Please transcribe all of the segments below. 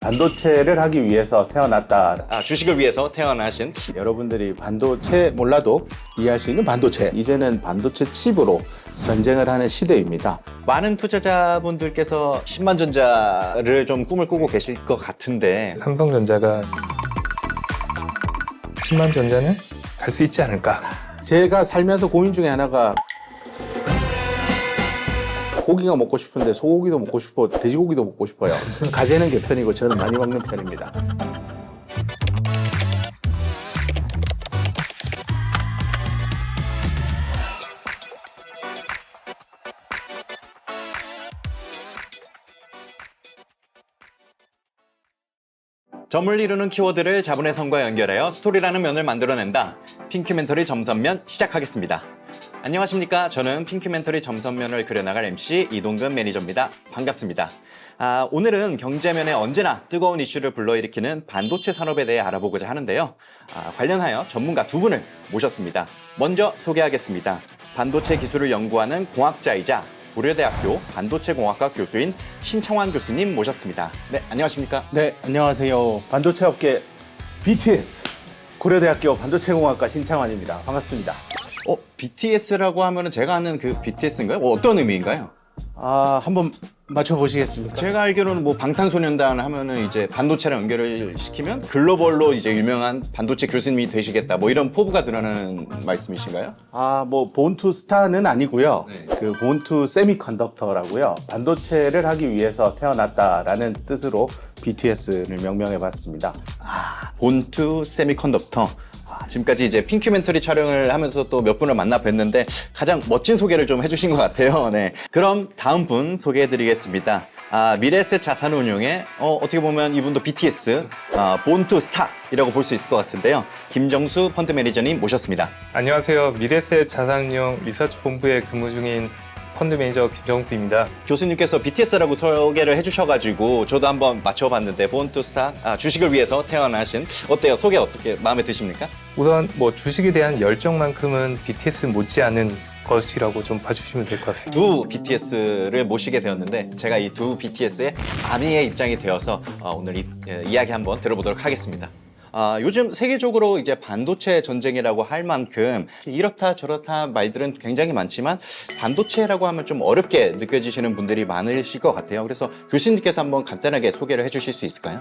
반도체를 하기 위해서 태어났다. 주식을 위해서 태어나신 여러분들이 반도체 몰라도 이해할 수 있는 반도체. 이제는 반도체 칩으로 전쟁을 하는 시대입니다. 많은 투자자분들께서 10만 전자를 좀 꿈을 꾸고 계실 것 같은데 삼성전자가 10만 전자는 갈 수 있지 않을까? 제가 살면서 고민 중에 하나가 고기가 먹고 싶은데 소고기도 먹고 싶고 돼지고기도 먹고 싶어요. 가재는 개편이고 저는 많이 먹는 편입니다. 점을 이루는 키워드를 자본의 성과 연결하여 스토리라는 면을 만들어낸다. 핑큐멘터리 점선면 시작하겠습니다. 안녕하십니까. 저는 핑큐멘터리 점선면을 그려나갈 MC 이동근 매니저입니다. 반갑습니다. 오늘은 경제면에 언제나 뜨거운 이슈를 불러일으키는 반도체 산업에 대해 알아보고자 하는데요. 관련하여 전문가 두 분을 모셨습니다. 먼저 소개하겠습니다. 반도체 기술을 연구하는 공학자이자 고려대학교 반도체공학과 교수인 신창환 교수님 모셨습니다. 네, 안녕하십니까? 네, 안녕하세요. 반도체 업계 BTS 고려대학교 반도체공학과 신창환입니다. 반갑습니다. BTS라고 하면은 제가 아는 그 BTS인가요? 어떤 의미인가요? 한번 맞춰보시겠습니까? 제가 알기로는 뭐 방탄소년단 하면은 이제 반도체랑 연결을 시키면 글로벌로 이제 유명한 반도체 교수님이 되시겠다 뭐 이런 포부가 드러나는 말씀이신가요? 뭐 본투 스타는 아니고요. 네. 그 본투 세미컨덕터라고요. 반도체를 하기 위해서 태어났다라는 뜻으로 BTS를 명명해봤습니다. 본투 세미컨덕터. 지금까지 이제 핑큐멘터리 촬영을 하면서 또 몇 분을 만나 뵀는데 가장 멋진 소개를 좀 해주신 것 같아요. 네. 그럼 다음 분 소개해드리겠습니다. 미래에셋 자산운용의 어떻게 보면 이분도 BTS 본투 스타이라고 볼 수 있을 것 같은데요. 김정수 펀드 매니저님 모셨습니다. 안녕하세요. 미래셋 자산운용 리서치 본부에 근무 중인 펀드 매니저 김정수입니다. 교수님께서 BTS라고 소개를 해주셔가지고 저도 한번 맞춰봤는데 본투 스타 주식을 위해서 태어나신 어때요? 소개 어떻게 마음에 드십니까? 우선 뭐 주식에 대한 열정만큼은 BTS 못지않은 것이라고 좀 봐주시면 될 것 같습니다. 두 BTS를 모시게 되었는데 제가 이 두 BTS의 아미의 입장이 되어서 오늘 이야기 한번 들어보도록 하겠습니다. 요즘 세계적으로 이제 반도체 전쟁이라고 할 만큼 이렇다 저렇다 말들은 굉장히 많지만 반도체라고 하면 좀 어렵게 느껴지시는 분들이 많으실 것 같아요. 그래서 교수님께서 한번 간단하게 소개를 해주실 수 있을까요?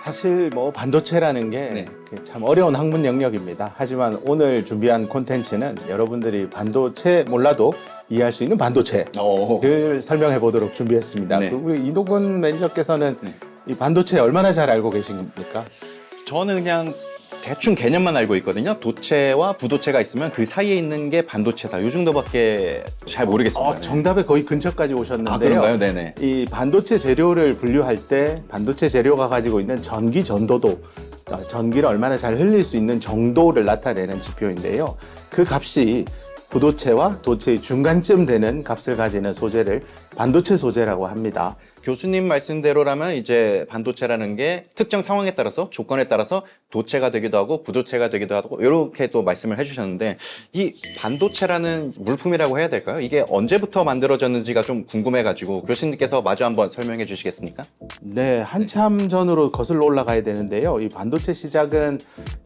사실 뭐 반도체라는 게 참 어려운 학문 영역입니다. 하지만 오늘 준비한 콘텐츠는 여러분들이 반도체 몰라도 이해할 수 있는 반도체를 설명해 보도록 준비했습니다. 네. 우리 이동근 매니저께서는 이 반도체 얼마나 잘 알고 계십니까? 저는 그냥 대충 개념만 알고 있거든요. 도체와 부도체가 있으면 그 사이에 있는 게 반도체다. 요 정도밖에 잘 모르겠습니다. 정답에 거의 근처까지 오셨는데요. 그런가요? 네네. 이 반도체 재료를 분류할 때 반도체 재료가 가지고 있는 전기 전도도, 전기를 얼마나 잘 흘릴 수 있는 정도를 나타내는 지표인데요. 그 값이 부도체와 도체의 중간쯤 되는 값을 가지는 소재를 반도체 소재라고 합니다. 교수님 말씀대로라면 이제 반도체라는 게 특정 상황에 따라서 조건에 따라서 도체가 되기도 하고 부도체가 되기도 하고 이렇게 또 말씀을 해주셨는데 이 반도체라는 물품이라고 해야 될까요? 이게 언제부터 만들어졌는지가 좀 궁금해가지고 교수님께서 마저 한번 설명해 주시겠습니까? 네, 한참 전으로 거슬러 올라가야 되는데요. 이 반도체 시작은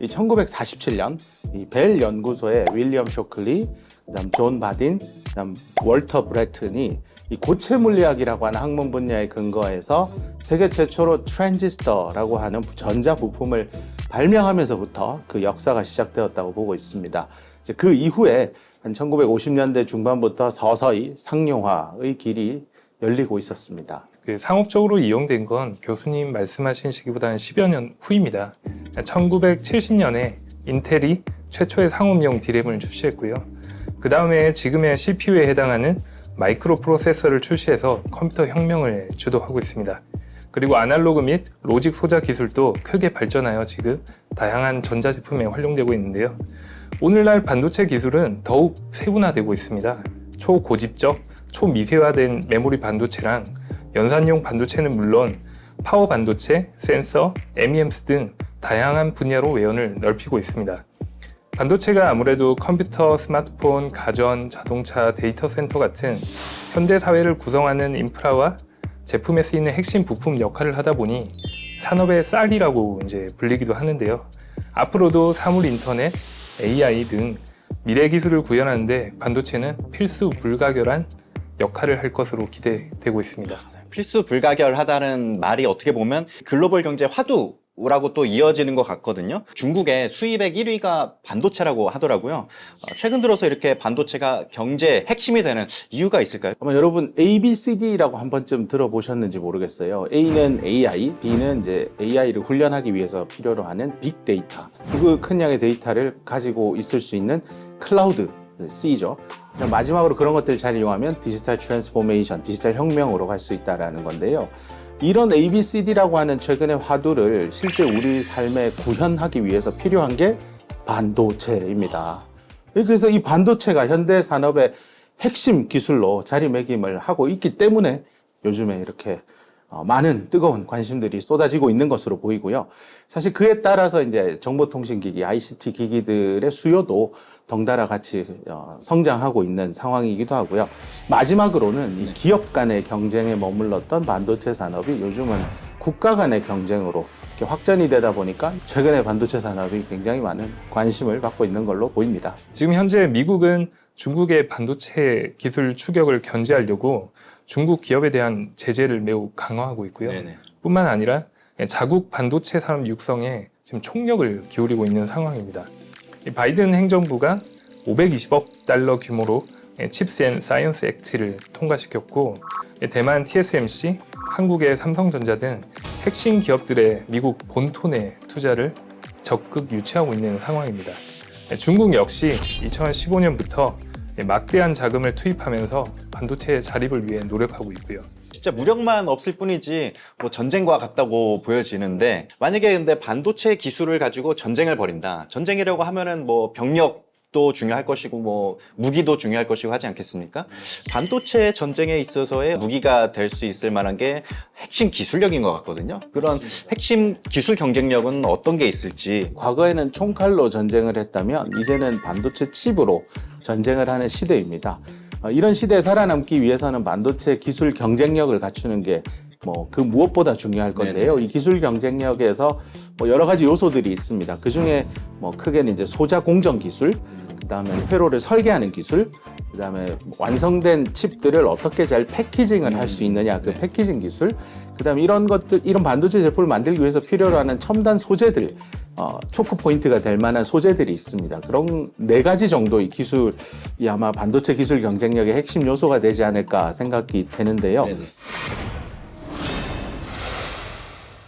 1947년 이 벨 연구소의 윌리엄 쇼클리, 그다음 존 바딘, 그다음 월터 브래튼이 이 고체 물리학이라고 하는 학문 분야에 근거해서 세계 최초로 트랜지스터라고 하는 전자 부품을 발명하면서부터 그 역사가 시작되었다고 보고 있습니다. 이제 그 이후에 한 1950년대 중반부터 서서히 상용화의 길이 열리고 있었습니다. 상업적으로 이용된 건 교수님 말씀하신 시기보다는 10여 년 후입니다. 1970년에 인텔이 최초의 상업용 D램을 출시했고요. 그 다음에 지금의 CPU에 해당하는 마이크로 프로세서를 출시해서 컴퓨터 혁명을 주도하고 있습니다. 그리고 아날로그 및 로직 소자 기술도 크게 발전하여 지금 다양한 전자제품에 활용되고 있는데요. 오늘날 반도체 기술은 더욱 세분화되고 있습니다. 초고집적, 초미세화된 메모리 반도체랑 연산용 반도체는 물론 파워 반도체, 센서, MEMS 등 다양한 분야로 외연을 넓히고 있습니다. 반도체가 아무래도 컴퓨터, 스마트폰, 가전, 자동차, 데이터 센터 같은 현대 사회를 구성하는 인프라와 제품에 쓰이는 핵심 부품 역할을 하다 보니 산업의 쌀이라고 이제 불리기도 하는데요. 앞으로도 사물 인터넷, AI 등 미래 기술을 구현하는데 반도체는 필수 불가결한 역할을 할 것으로 기대되고 있습니다. 필수 불가결하다는 말이 어떻게 보면 글로벌 경제 화두라고 또 이어지는 것 같거든요. 중국의 수입액 1위가 반도체라고 하더라고요. 최근 들어서 이렇게 반도체가 경제 핵심이 되는 이유가 있을까요? 아마 여러분 ABCD라고 한 번쯤 들어보셨는지 모르겠어요. A는 AI, B는 이제 AI를 훈련하기 위해서 필요로 하는 빅데이터. 그 큰 양의 데이터를 가지고 있을 수 있는 클라우드, C죠. 마지막으로 그런 것들을 잘 이용하면 디지털 트랜스포메이션, 디지털 혁명으로 갈 수 있다는 건데요. 이런 ABCD라고 하는 최근의 화두를 실제 우리 삶에 구현하기 위해서 필요한 게 반도체입니다. 그래서 이 반도체가 현대 산업의 핵심 기술로 자리매김을 하고 있기 때문에 요즘에 이렇게 많은 뜨거운 관심들이 쏟아지고 있는 것으로 보이고요. 사실 그에 따라서 이제 정보통신기기, ICT 기기들의 수요도 덩달아 같이 성장하고 있는 상황이기도 하고요. 마지막으로는 이 기업 간의 경쟁에 머물렀던 반도체 산업이 요즘은 국가 간의 경쟁으로 이렇게 확전이 되다 보니까 최근에 반도체 산업이 굉장히 많은 관심을 받고 있는 걸로 보입니다. 지금 현재 미국은 중국의 반도체 기술 추격을 견제하려고 중국 기업에 대한 제재를 매우 강화하고 있고요. 네네. 뿐만 아니라 자국 반도체 산업 육성에 지금 총력을 기울이고 있는 상황입니다. 이 바이든 행정부가 520억 달러 규모로 칩스 앤 사이언스 액트를 통과시켰고 대만 TSMC, 한국의 삼성전자 등 핵심 기업들의 미국 본토 내 투자를 적극 유치하고 있는 상황입니다. 중국 역시 2015년부터 막대한 자금을 투입하면서 반도체 자립을 위해 노력하고 있고요. 진짜 무력만 없을 뿐이지 뭐 전쟁과 같다고 보여지는데, 만약에 근데 반도체 기술을 가지고 전쟁을 벌인다. 전쟁이라고 하면은 뭐 병력도 중요할 것이고 뭐 무기도 중요할 것이고 하지 않겠습니까? 반도체 전쟁에 있어서의 무기가 될 수 있을 만한 게 핵심 기술력인 것 같거든요. 그런 핵심 기술 경쟁력은 어떤 게 있을지. 과거에는 총칼로 전쟁을 했다면 이제는 반도체 칩으로 전쟁을 하는 시대입니다. 이런 시대에 살아남기 위해서는 반도체 기술 경쟁력을 갖추는 게 그 무엇보다 중요할 건데요. 이 기술 경쟁력에서 여러 가지 요소들이 있습니다. 그 중에 크게는 이제 소자 공정 기술, 그다음에 회로를 설계하는 기술, 그다음에 완성된 칩들을 어떻게 잘 패키징을 할 수 있느냐, 그 패키징 기술, 그다음에 이런 반도체 제품을 만들기 위해서 필요로 하는 첨단 소재들, 초크 포인트가 될 만한 소재들이 있습니다. 그런 4가지 정도의 기술이 아마 반도체 기술 경쟁력의 핵심 요소가 되지 않을까 생각이 되는데요. 네네.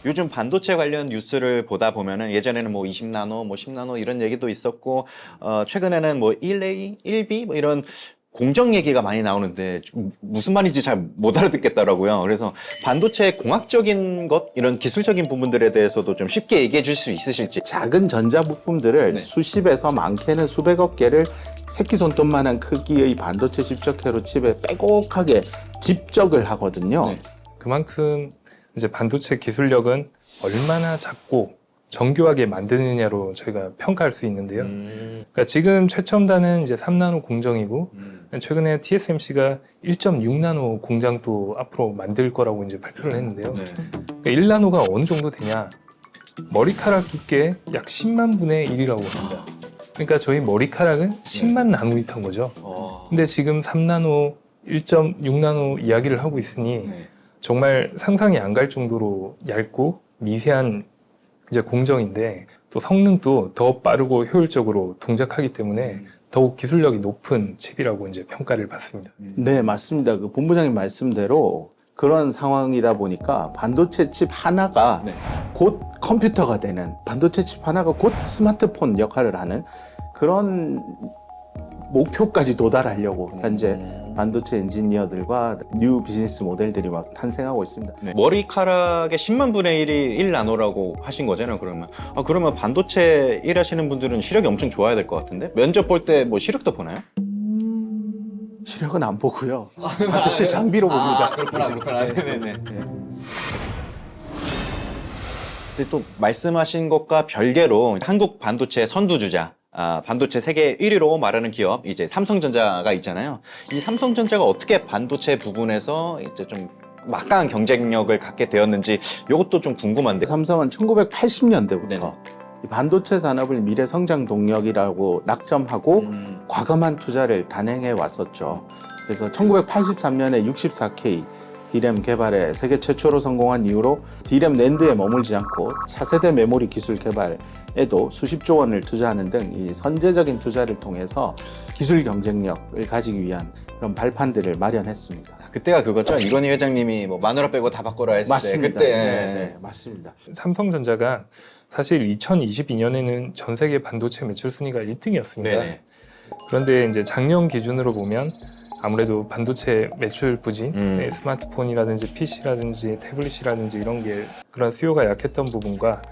요즘 반도체 관련 뉴스를 보다 보면은 예전에는 뭐 20나노, 뭐 10나노 이런 얘기도 있었고, 최근에는 뭐 1A, 1B 뭐 이런 공정 얘기가 많이 나오는데 무슨 말인지 잘 못 알아듣겠더라고요. 그래서 반도체 공학적인 것, 이런 기술적인 부분들에 대해서도 좀 쉽게 얘기해 줄 수 있으실지. 작은 전자 부품들을 수십에서 많게는 수백억 개를 새끼손톱만한 크기의 반도체 집적회로 칩에 빼곡하게 집적을 하거든요. 그만큼 이제 반도체 기술력은 얼마나 작고 정교하게 만드느냐로 저희가 평가할 수 있는데요. 그러니까 지금 최첨단은 이제 3나노 공정이고, 최근에 TSMC가 1.6나노 공장도 앞으로 만들 거라고 이제 발표를 했는데요. 그러니까 1나노가 어느 정도 되냐? 머리카락 두께 약 10만 분의 1이라고 합니다. 그러니까 저희 머리카락은 10만 나노미터인 거죠. 근데 지금 3나노, 1.6나노 이야기를 하고 있으니 정말 상상이 안 갈 정도로 얇고 미세한 이제 공정인데, 또 성능도 더 빠르고 효율적으로 동작하기 때문에 더욱 기술력이 높은 칩이라고 이제 평가를 받습니다. 네, 맞습니다. 그 본부장님 말씀대로 그런 상황이다 보니까 반도체 칩 하나가 곧 컴퓨터가 되는, 반도체 칩 하나가 곧 스마트폰 역할을 하는 그런 목표까지 도달하려고 현재 반도체 엔지니어들과 뉴 비즈니스 모델들이 막 탄생하고 있습니다. 머리카락의 10만 분의 1이 1나노라고 하신 거잖아요, 그러면. 그러면 반도체 일하시는 분들은 시력이 엄청 좋아야 될 것 같은데? 면접 볼 때 뭐 시력도 보나요? 시력은 안 보고요. 반도체 장비로 봅니다. 그렇구나. 네네네. 근데 또 말씀하신 것과 별개로 한국 반도체 선두주자, 반도체 세계 1위로 말하는 기업, 이제 삼성전자가 있잖아요. 이 삼성전자가 어떻게 반도체 부분에서 이제 좀 막강한 경쟁력을 갖게 되었는지 이것도 좀 궁금한데. 삼성은 1980년대부터 네네. 이 반도체 산업을 미래 성장 동력이라고 낙점하고 과감한 투자를 단행해 왔었죠. 그래서 1983년에 64K D램 개발에 세계 최초로 성공한 이후로 D램 낸드에 머물지 않고 차세대 메모리 기술 개발에도 수십조 원을 투자하는 등 이 선제적인 투자를 통해서 기술 경쟁력을 가지기 위한 그런 발판들을 마련했습니다. 그때가 그거죠. 이건희 회장님이 뭐 마누라 빼고 다 바꿔라 했을 맞습니다. 때 그때. 네, 맞습니다. 삼성전자가 사실 2022년에는 전 세계 반도체 매출 순위가 1등이었습니다. 네네. 그런데 이제 작년 기준으로 보면 아무래도 반도체 매출 부진, 네, 스마트폰이라든지 PC라든지 태블릿이라든지 이런 게 그런 수요가 약했던 부분과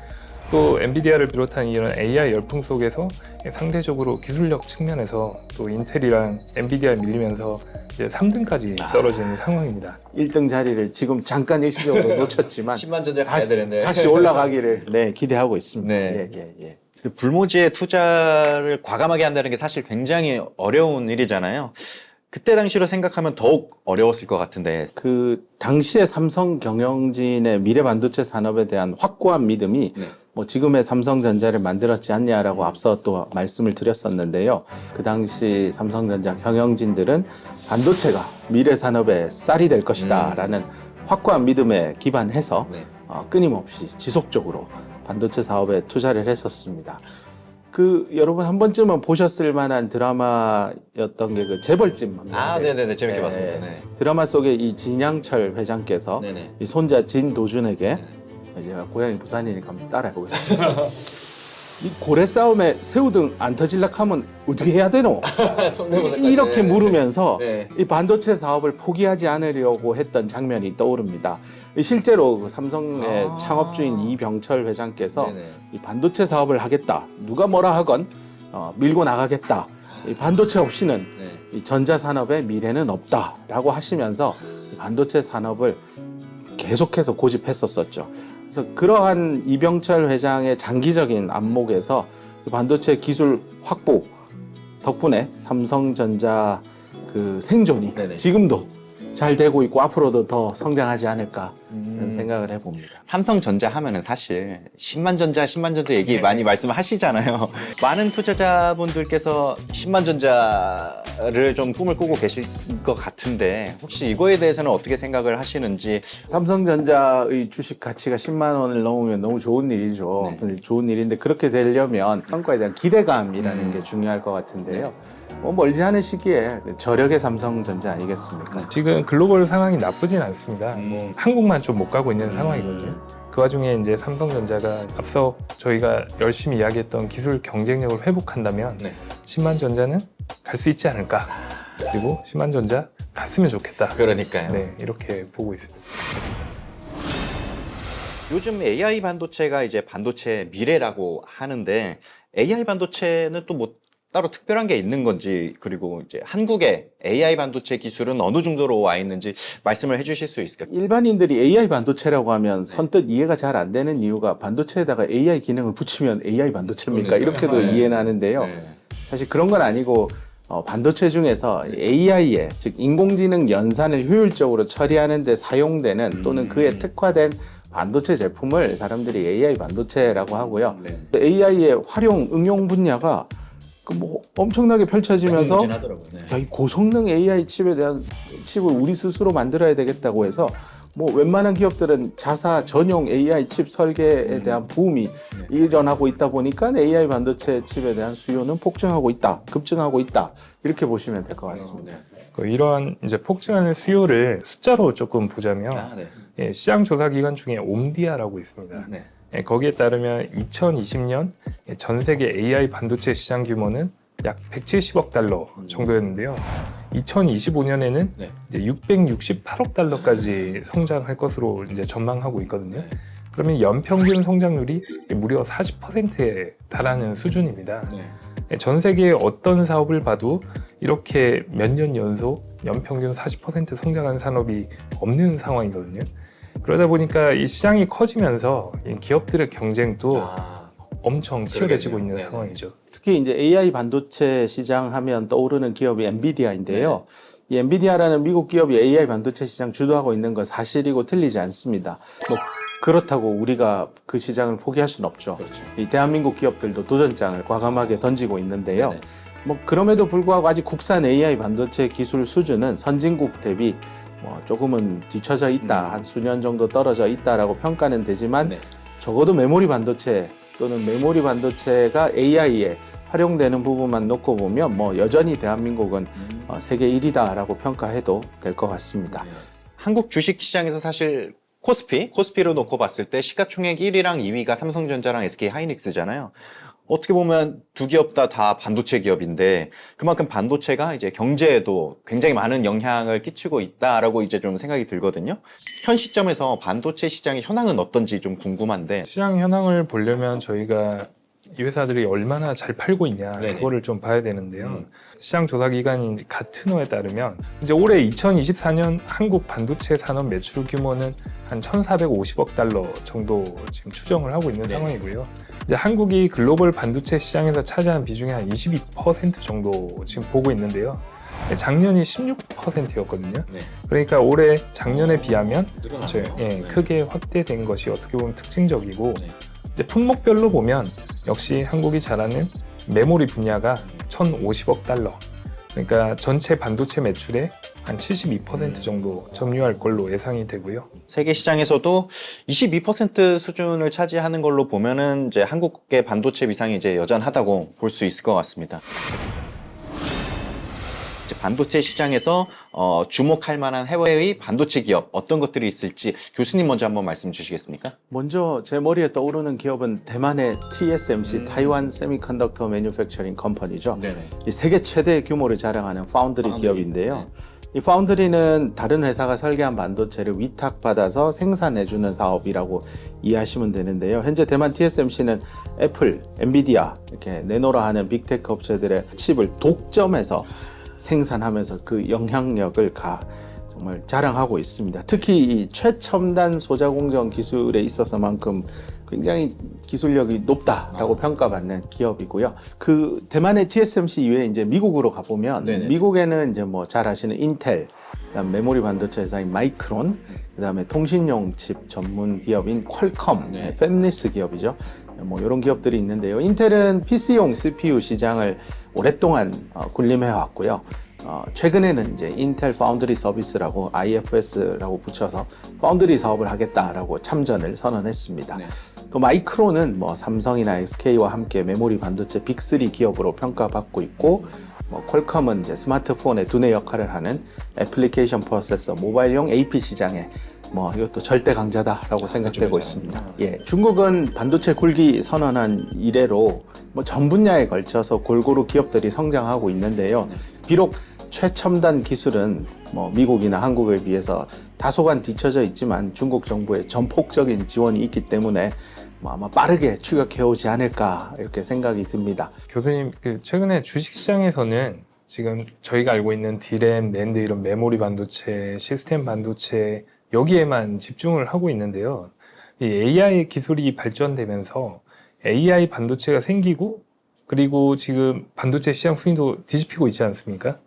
또 엔비디아를 비롯한 이런 AI 열풍 속에서 상대적으로 기술력 측면에서 또 인텔이랑 엔비디아 밀리면서 이제 3등까지 떨어지는 상황입니다. 1등 자리를 지금 잠깐 일시적으로 놓쳤지만 10만 전자 가야 되는데. 다시 올라가기를 네, 기대하고 있습니다. 네. 예. 불모지에 투자를 과감하게 한다는 게 사실 굉장히 어려운 일이잖아요. 그때 당시로 생각하면 더욱 어려웠을 것 같은데. 그 당시에 삼성 경영진의 미래 반도체 산업에 대한 확고한 믿음이 네. 뭐 지금의 삼성전자를 만들었지 않냐라고 앞서 또 말씀을 드렸었는데요. 그 당시 삼성전자 경영진들은 반도체가 미래 산업의 쌀이 될 것이다라는 확고한 믿음에 기반해서 네. 끊임없이 지속적으로 반도체 사업에 투자를 했었습니다. 그 여러분 한 번쯤은 보셨을 만한 드라마였던 게 그 재벌집 막내. 네네네. 재밌게 봤습니다. 네. 드라마 속에 이 진양철 회장께서 네네. 이 손자 진도준에게 제가 고향이 부산이니까 한번 따라해 보겠습니다. 이 고래 싸움에 새우등 안 터질락 하면 어떻게 해야 되노? 이렇게 물으면서 네. 이 반도체 사업을 포기하지 않으려고 했던 장면이 떠오릅니다. 실제로 그 삼성의 창업주인 이병철 회장께서 네네. 이 반도체 사업을 하겠다. 누가 뭐라 하건 밀고 나가겠다. 이 반도체 없이는 네. 이 전자산업의 미래는 없다라고 하시면서 이 반도체 산업을 계속해서 고집했었었죠. 그래서 그러한 이병철 회장의 장기적인 안목에서 이 반도체 기술 확보 덕분에 삼성전자 그 생존이 네네. 지금도 잘 되고 있고 앞으로도 더 성장하지 않을까 그런 생각을 해봅니다. 삼성전자 하면은 사실 10만 전자 얘기 많이 말씀하시잖아요. 많은 투자자분들께서 10만 전자를 좀 꿈을 꾸고 계실 것 같은데 혹시 이거에 대해서는 어떻게 생각을 하시는지. 삼성전자의 주식 가치가 10만 원을 넘으면 너무 좋은 일이죠. 네. 좋은 일인데 그렇게 되려면 성과에 대한 기대감이라는 게 중요할 것 같은데요. 뭐 멀지 않은 시기에 저력의 삼성전자 아니겠습니까? 지금 글로벌 상황이 나쁘진 않습니다. 뭐 한국만 좀 못 가고 있는 상황이거든요. 그 와중에 이제 삼성전자가 앞서 저희가 열심히 이야기했던 기술 경쟁력을 회복한다면 네. 10만 전자는 갈 수 있지 않을까. 그리고 10만 전자 갔으면 좋겠다. 그러니까요. 네, 이렇게 보고 있습니다. 요즘 AI 반도체가 이제 반도체 미래라고 하는데 AI 반도체는 또 뭐 따로 특별한 게 있는 건지, 그리고 이제 한국의 AI 반도체 기술은 어느 정도로 와 있는지 말씀을 해주실 수 있을까요? 일반인들이 AI 반도체라고 하면 선뜻 이해가 잘 안 되는 이유가 반도체에다가 AI 기능을 붙이면 AI 반도체입니까? 이렇게도 네. 이해는 하는데요. 사실 그런 건 아니고 반도체 중에서 AI에 즉 인공지능 연산을 효율적으로 처리하는 데 사용되는 또는 그에 특화된 반도체 제품을 사람들이 AI 반도체라고 하고요. AI의 활용 응용 분야가 그 뭐 엄청나게 펼쳐지면서 야, 이 고성능 AI 칩에 대한 칩을 우리 스스로 만들어야 되겠다고 해서 뭐 웬만한 기업들은 자사 전용 AI 칩 설계에 대한 부음이 일어나고 있다 보니까 AI 반도체 칩에 대한 수요는 폭증하고 있다, 급증하고 있다 이렇게 보시면 될 것 같습니다. 이러한 이제 폭증하는 수요를 숫자로 조금 보자면 예, 시장 조사 기관 중에 옴디아라고 있습니다. 예, 거기에 따르면 2020년 전 세계 AI 반도체 시장 규모는 약 170억 달러 정도였는데요. 2025년에는 이제 668억 달러까지 성장할 것으로 이제 전망하고 있거든요. 그러면 연평균 성장률이 무려 40%에 달하는 수준입니다. 전 세계의 어떤 사업을 봐도 이렇게 몇 년 연속 연평균 40% 성장한 산업이 없는 상황이거든요. 그러다 보니까 이 시장이 커지면서 이 기업들의 경쟁도 엄청 치열해지고 있는 상황이죠. 특히 이제 AI 반도체 시장 하면 떠오르는 기업이 엔비디아인데요. 이 엔비디아라는 미국 기업이 AI 반도체 시장 주도하고 있는 건 사실이고 틀리지 않습니다. 뭐 그렇다고 우리가 그 시장을 포기할 수는 없죠. 그렇죠. 이 대한민국 기업들도 도전장을 과감하게 던지고 있는데요. 네네. 뭐 그럼에도 불구하고 아직 국산 AI 반도체 기술 수준은 선진국 대비 뭐 조금은 뒤처져 있다, 한 수년 정도 떨어져 있다라고 평가는 되지만 네. 적어도 메모리 반도체 또는 메모리 반도체가 AI에 활용되는 부분만 놓고 보면 뭐 여전히 대한민국은 세계 1위다라고 평가해도 될 것 같습니다. 한국 주식 시장에서 사실 코스피로 놓고 봤을 때 시가총액 1위랑 2위가 삼성전자랑 SK 하이닉스잖아요. 어떻게 보면 두 기업 다 반도체 기업인데 그만큼 반도체가 이제 경제에도 굉장히 많은 영향을 끼치고 있다라고 이제 좀 생각이 들거든요. 현 시점에서 반도체 시장의 현황은 어떤지 좀 궁금한데. 시장 현황을 보려면 저희가 이 회사들이 얼마나 잘 팔고 있냐 네네. 그거를 좀 봐야 되는데요. 시장 조사 기관인 가트너에 따르면 이제 올해 2024년 한국 반도체 산업 매출 규모는 한 1,450억 달러 정도 지금 추정을 하고 있는 네. 상황이고요. 이제 한국이 글로벌 반도체 시장에서 차지한 비중이 한 22% 정도 지금 보고 있는데요. 작년이 16%였거든요. 네. 그러니까 올해 작년에 비하면 네. 크게 확대된 것이 어떻게 보면 특징적이고 네. 이제 품목별로 보면 역시 한국이 잘하는 메모리 분야가 1,050억 달러. 그러니까 전체 반도체 매출의 한 72% 정도 점유할 걸로 예상이 되고요. 세계 시장에서도 22% 수준을 차지하는 걸로 보면은 이제 한국의 반도체 위상이 이제 여전하다고 볼 수 있을 것 같습니다. 이제 반도체 시장에서 주목할 만한 해외의 반도체 기업 어떤 것들이 있을지 교수님 먼저 한번 말씀 주시겠습니까? 먼저 제 머리에 떠오르는 기업은 대만의 TSMC, 타이완 세미컨덕터 매뉴팩처링 컴퍼니죠. 네네. 이 세계 최대 규모를 자랑하는 파운드리 파운드리. 기업인데요. 이 파운드리는 다른 회사가 설계한 반도체를 위탁받아서 생산해주는 사업이라고 이해하시면 되는데요. 현재 대만 TSMC는 애플, 엔비디아 이렇게 내노라 하는 빅테크 업체들의 칩을 독점해서 생산하면서 그 영향력을 정말 자랑하고 있습니다. 특히 이 최첨단 소자공정 기술에 있어서만큼 굉장히 기술력이 높다라고 평가받는 기업이고요. 그 대만의 TSMC 이외에 이제 미국으로 가보면 네네. 미국에는 이제 뭐 잘 아시는 인텔, 그다음 메모리 반도체 회사인 마이크론, 그다음에 통신용 칩 전문 기업인 퀄컴, 네. 팹리스 기업이죠. 뭐 이런 기업들이 있는데요. 인텔은 PC용 CPU 시장을 오랫동안 군림해 왔고요. 최근에는 이제 인텔 파운드리 서비스라고 IFS라고 붙여서 파운드리 사업을 하겠다라고 참전을 선언했습니다. 네. 또 마이크론은 뭐 삼성이나 SK와 함께 메모리 반도체 빅3 기업으로 평가받고 있고, 뭐 퀄컴은 이제 스마트폰의 두뇌 역할을 하는 애플리케이션 프로세서 모바일용 AP 시장에 뭐 이것도 절대 강자다라고 생각되고 있습니다. 예, 중국은 반도체 굴기 선언한 이래로 뭐 전 분야에 걸쳐서 골고루 기업들이 성장하고 있는데요. 비록 최첨단 기술은 뭐 미국이나 한국에 비해서 다소간 뒤처져 있지만 중국 정부의 전폭적인 지원이 있기 때문에 뭐 아마 빠르게 추격해오지 않을까 이렇게 생각이 듭니다. 교수님, 최근에 주식시장에서는 지금 저희가 알고 있는 D램, 낸드 이런 메모리 반도체, 시스템 반도체 여기에만 집중을 하고 있는데요. 이 AI 기술이 발전되면서 AI 반도체가 생기고 그리고 지금 반도체 시장 순위도 뒤집히고 있지 않습니까?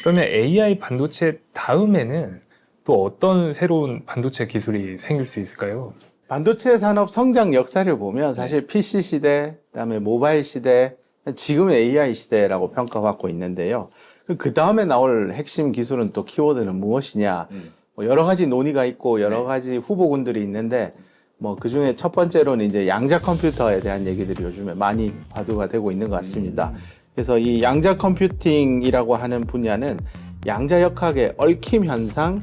그러면 AI 반도체 다음에는 또 어떤 새로운 반도체 기술이 생길 수 있을까요? 반도체 산업 성장 역사를 보면 사실 PC 시대, 그다음에 모바일 시대, 지금의 AI 시대라고 평가받고 있는데요. 그 다음에 나올 핵심 기술은 또 키워드는 무엇이냐? 뭐 여러 가지 논의가 있고 여러 가지 후보군들이 있는데 뭐 그 중에 첫 번째로는 이제 양자 컴퓨터에 대한 얘기들이 요즘에 많이 화두가 되고 있는 것 같습니다. 그래서 이 양자 컴퓨팅이라고 하는 분야는 양자역학의 얽힘 현상,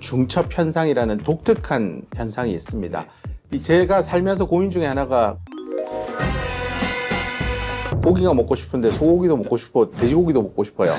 중첩 현상이라는 독특한 현상이 있습니다. 이 제가 살면서 고민 중에 하나가 고기가 먹고 싶은데 소고기도 먹고 싶어, 돼지고기도 먹고 싶어요.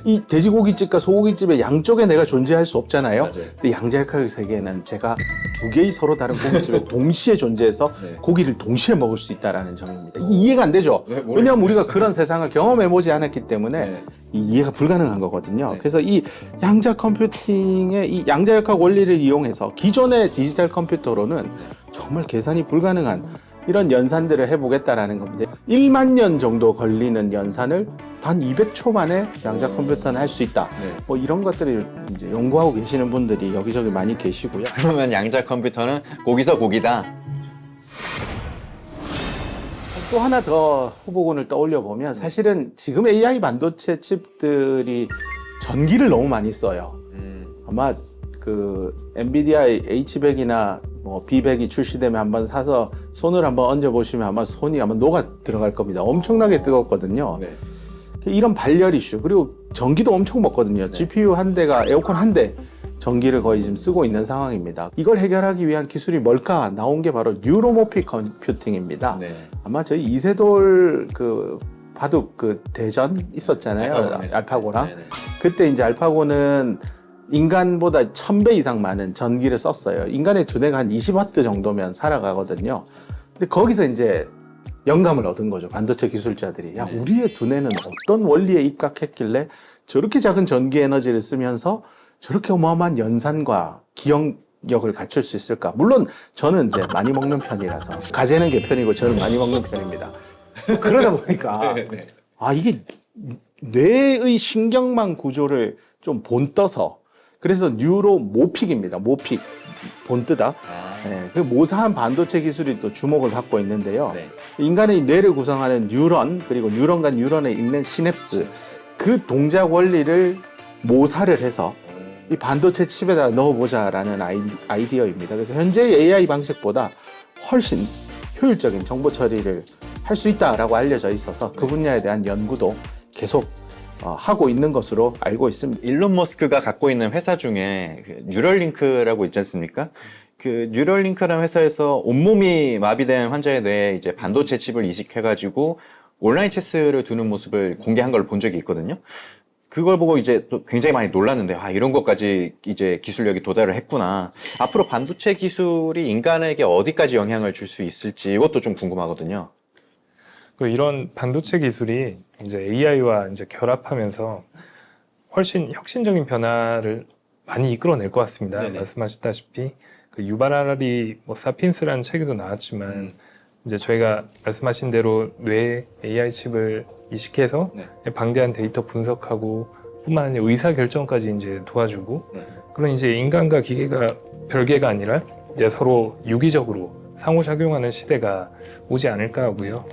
이 돼지고기집과 소고기집의 양쪽에 내가 존재할 수 없잖아요. 맞아요. 근데 양자역학의 세계에는 제가 두 개의 서로 다른 고깃집에 동시에 존재해서 네. 고기를 동시에 먹을 수 있다는 점입니다. 이해가 안 되죠? 네, 모르겠네요. 왜냐하면 우리가 그런 세상을 경험해보지 않았기 때문에 네. 이 이해가 불가능한 거거든요. 네. 그래서 이 양자 컴퓨팅의 이 양자역학 원리를 이용해서 기존의 디지털 컴퓨터로는 정말 계산이 불가능한 이런 연산들을 해보겠다라는 겁니다. 1만 년 정도 걸리는 연산을 단 200초 만에 양자 컴퓨터는 할 수 있다. 네. 뭐 이런 것들을 이제 연구하고 계시는 분들이 여기저기 많이 계시고요. 그러면 양자 컴퓨터는 거기서 거기다. 또 하나 더 후보군을 떠올려 보면 사실은 지금 AI 반도체 칩들이 전기를 너무 많이 써요. 아마 그 엔비디아의 H100이나 뭐 B100이 출시되면 한번 사서 손을 한번 얹어 보시면 아마 손이 아마 녹아 들어갈 겁니다. 엄청나게 뜨겁거든요. 네. 이런 발열 이슈 그리고 전기도 엄청 먹거든요. GPU 한 대가 에어컨 한 대 전기를 거의 지금 쓰고 있는 상황입니다. 이걸 해결하기 위한 기술이 뭘까? 나온 게 바로 뉴로모픽 컴퓨팅입니다. 네. 아마 저희 이세돌 그 바둑 그 대전 있었잖아요. 알파고랑. 네네. 그때 이제 알파고는 인간보다 1000배 이상 많은 전기를 썼어요. 인간의 두뇌가 한 20와트 정도면 살아가거든요. 근데 거기서 이제 영감을 얻은 거죠. 반도체 기술자들이. 야, 네. 우리의 두뇌는 어떤 원리에 입각했길래 저렇게 작은 전기 에너지를 쓰면서 저렇게 어마어마한 연산과 기억력을 갖출 수 있을까? 물론 저는 이제 많이 먹는 편이라서 가재는 개편이고 저는 많이 먹는 편입니다. 그러다 보니까 네. 아 이게 뇌의 신경망 구조를 좀 본떠서 그래서 뉴로모픽입니다. 모픽 본뜨다. 아, 네, 그 모사한 반도체 기술이 또 주목을 받고 있는데요. 네. 인간의 뇌를 구성하는 뉴런 그리고 뉴런과 뉴런에 있는 시냅스 그 동작 원리를 모사를 해서 이 반도체 칩에다 넣어보자라는 아이디어입니다. 그래서 현재의 AI 방식보다 훨씬 효율적인 정보 처리를 할 수 있다라고 알려져 있어서 그 분야에 대한 연구도 계속 하고 있는 것으로 알고 있습니다. 일론 머스크가 갖고 있는 회사 중에 그 뉴럴링크라고 있지 않습니까? 그 뉴럴링크라는 회사에서 온몸이 마비된 환자의 뇌에 이제 반도체 칩을 이식해가지고 온라인 체스를 두는 모습을 공개한 걸 본 적이 있거든요. 그걸 보고 이제 또 굉장히 많이 놀랐는데, 아, 이런 것까지 이제 기술력이 도달을 했구나. 앞으로 반도체 기술이 인간에게 어디까지 영향을 줄 수 있을지 이것도 좀 궁금하거든요. 이런 반도체 기술이 이제 AI와 이제 결합하면서 훨씬 혁신적인 변화를 많이 이끌어낼 것 같습니다. 네네. 말씀하셨다시피 그 유발 하라리 뭐 사피엔스라는 책에도 나왔지만 이제 저희가 말씀하신 대로 뇌에 AI 칩을 이식해서 네. 방대한 데이터 분석하고 뿐만 아니라 의사 결정까지 이제 도와주고 네. 그런 이제 인간과 기계가 별개가 아니라 이제 서로 유기적으로 상호작용하는 시대가 오지 않을까 하고요.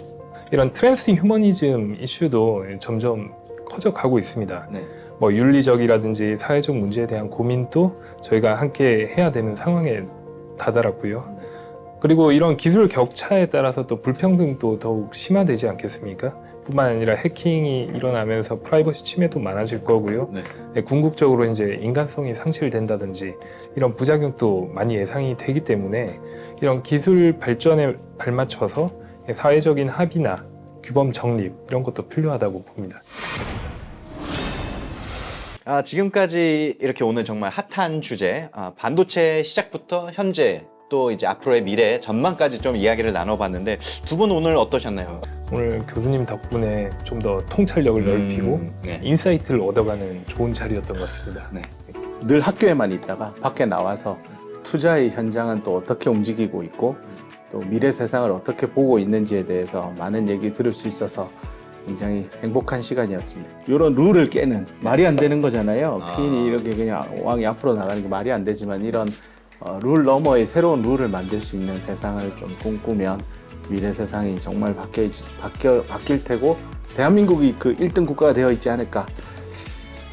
이런 트랜스 휴머니즘 이슈도 점점 커져가고 있습니다. 네. 뭐 윤리적이라든지 사회적 문제에 대한 고민도 저희가 함께 해야 되는 상황에 다다랐고요. 그리고 이런 기술 격차에 따라서 또 불평등도 더욱 심화되지 않겠습니까? 뿐만 아니라 해킹이 일어나면서 프라이버시 침해도 많아질 거고요. 네. 궁극적으로 이제 인간성이 상실된다든지 이런 부작용도 많이 예상이 되기 때문에 이런 기술 발전에 발맞춰서 사회적인 합의나 규범 정립 이런 것도 필요하다고 봅니다. 지금까지 이렇게 오늘 정말 핫한 주제, 반도체 시작부터 현재 또 이제 앞으로의 미래 전망까지 좀 이야기를 나눠봤는데 두 분 오늘 어떠셨나요? 오늘 교수님 덕분에 좀 더 통찰력을 넓히고 네. 인사이트를 얻어가는 좋은 자리였던 것 같습니다. 네. 늘 학교에만 있다가 밖에 나와서 투자의 현장은 또 어떻게 움직이고 있고 또 미래 세상을 어떻게 보고 있는지에 대해서 많은 얘기 들을 수 있어서 굉장히 행복한 시간이었습니다. 이런 룰을 깨는 말이 안 되는 거잖아요. 퀸이 이렇게 그냥 왕이 앞으로 나가는 게 말이 안 되지만 이런 룰 너머의 새로운 룰을 만들 수 있는 세상을 좀 꿈꾸면 미래 세상이 정말 바뀔 테고 대한민국이 그 1등 국가가 되어 있지 않을까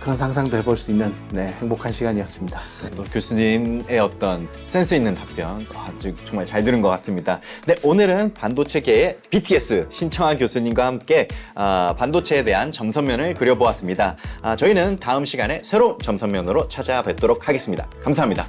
그런 상상도 해볼 수 있는 행복한 시간이었습니다. 또 교수님의 어떤 센스 있는 답변 정말 잘 들은 것 같습니다. 네, 오늘은 반도체계의 BTS 신청한 교수님과 함께 반도체에 대한 점선면을 그려보았습니다. 저희는 다음 시간에 새로운 점선면으로 찾아뵙도록 하겠습니다. 감사합니다.